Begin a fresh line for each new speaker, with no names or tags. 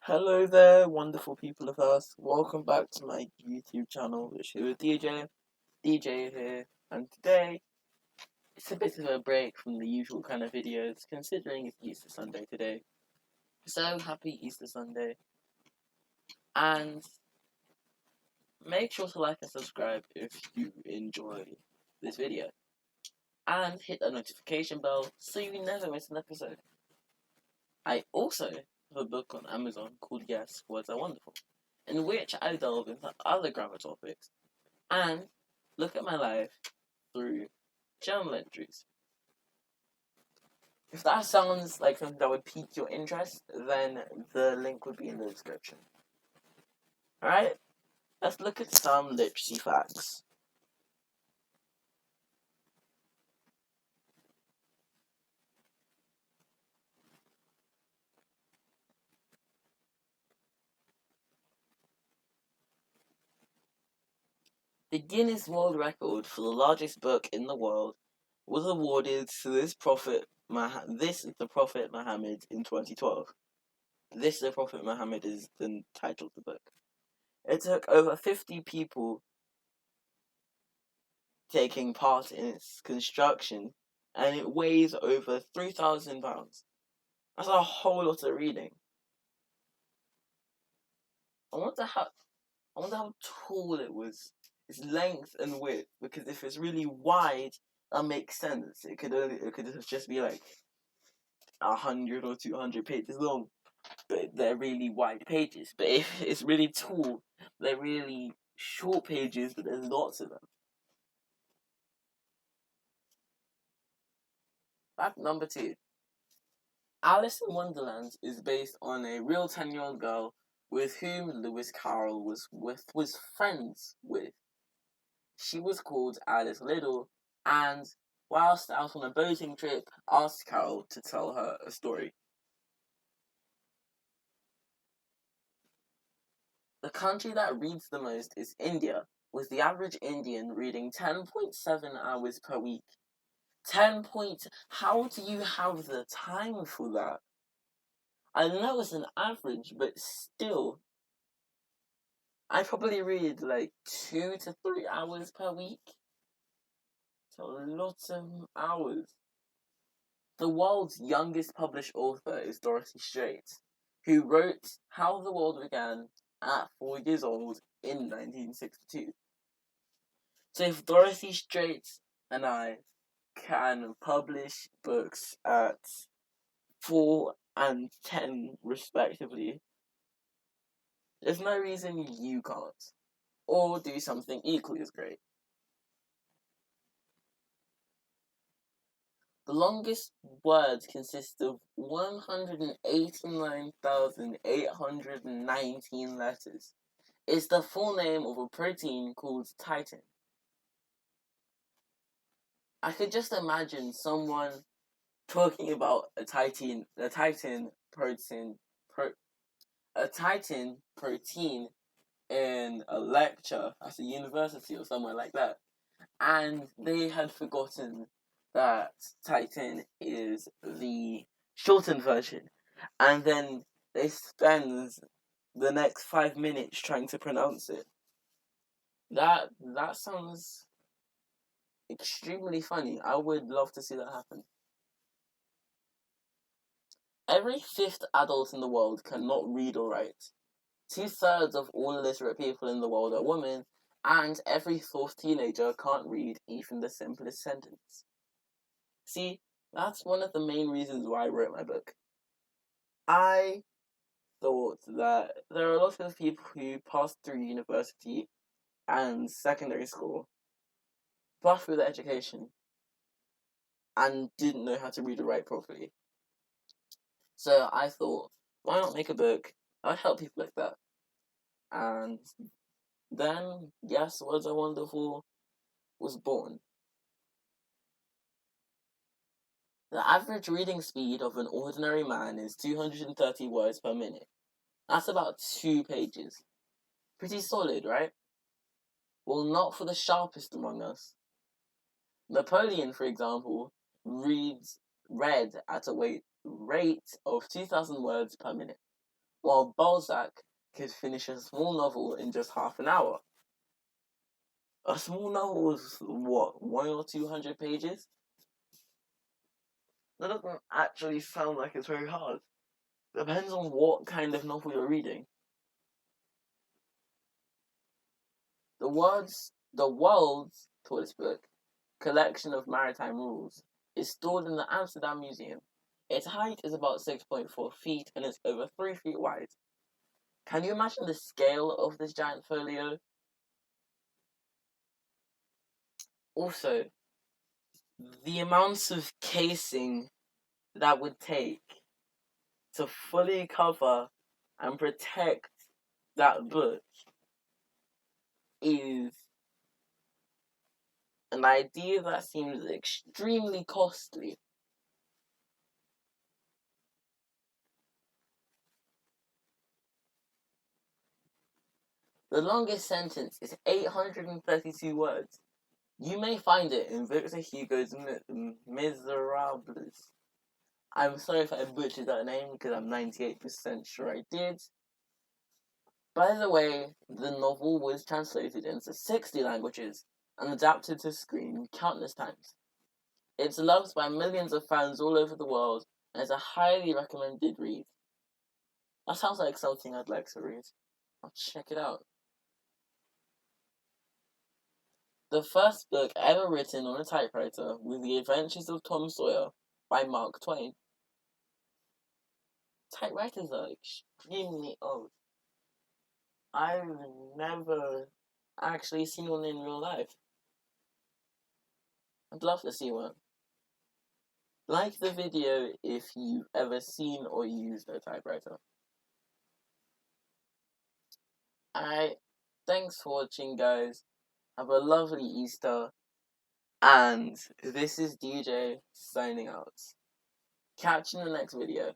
Hello there, wonderful people of Earth. Welcome back to my YouTube channel, which is with DJ here, and today it's a bit of a break from the usual kind of videos, considering it's Easter Sunday today. So happy Easter Sunday, and make sure to like and subscribe if you enjoy this video, and hit the notification bell so you never miss an episode. I also have a book on Amazon called Yes, Words Are Wonderful, in which I delve into other grammar topics and look at my life through journal entries. If that sounds like something that would pique your interest, then the link would be in the description. Alright, let's look at some literacy facts. The Guinness World Record for the largest book in the world was awarded to the Prophet Muhammad in 2012. This the Prophet Muhammad is the title of the book. It took over 50 people taking part in its construction, and it weighs over 3,000 pounds. That's a whole lot of reading. I wonder how tall it was, its length and width, because if it's really wide, that makes sense. It could just be like 100 or 200 pages long, but they're really wide pages. But if it's really tall, they're really short pages, but there's lots of them. Fact number 2. Alice in Wonderland is based on a real 10-year-old girl with whom Lewis Carroll was friends with. She was called Alice Liddell, and whilst out on a boating trip, asked Carroll to tell her a story. The country that reads the most is India, with the average Indian reading 10.7 hours per week. How do you have the time for that? I know it's an average, but still, I probably read like 2 to 3 hours per week. So lots of hours. The world's youngest published author is Dorothy Strait, who wrote How the World Began at 4 years old in 1962. So if Dorothy Strait and I can publish books at 4 and 10 respectively, there's no reason you can't, or do something equally as great. The longest words consist of 189,819 letters. It's the full name of a protein called TITIN. I could just imagine someone talking about a Titan protein in a lecture at a university or somewhere like that, and they had forgotten that TITIN is the shortened version, and then they spend the next 5 minutes trying to pronounce it. That sounds extremely funny. I would love to see that happen. Every 5th adult in the world cannot read or write. 2/3 of all illiterate people in the world are women, and every 4th teenager can't read even the simplest sentence. See, that's one of the main reasons why I wrote my book. I thought that there are a lot of people who passed through university and secondary school, passed through their education, and didn't know how to read or write properly. So I thought, why not make a book that would help people like that? And then, Yes, Words Are Wonderful was born. The average reading speed of an ordinary man is 230 words per minute. That's about 2 pages. Pretty solid, right? Well, not for the sharpest among us. Napoleon, for example, read at a rate of 2,000 words per minute. while Balzac could finish a small novel in just half an hour. A small novel was, what, 100 or 200 pages? That doesn't actually sound like it's very hard. Depends on what kind of novel you're reading. The world's tallest book, Collection of Maritime Rules, is stored in the Amsterdam Museum. Its height is about 6.4 feet and is over 3 feet wide. Can you imagine the scale of this giant folio? Also, the amounts of casing that would take to fully cover and protect that book is an idea that seems extremely costly. The longest sentence is 832 words. You may find it in Victor Hugo's Miserables. I'm sorry if I butchered that name because I'm 98% sure I did. By the way, the novel was translated into 60 languages and adapted to screen countless times. It's loved by millions of fans all over the world and is a highly recommended read. That sounds like something I'd like to read. I'll check it out. The first book ever written on a typewriter was The Adventures of Tom Sawyer by Mark Twain. Typewriters are extremely old. I've never actually seen one in real life. I'd love to see one. Like the video if you've ever seen or used a typewriter. Alright, thanks for watching, guys. Have a lovely Easter. And this is DJ signing out. Catch you in the next video.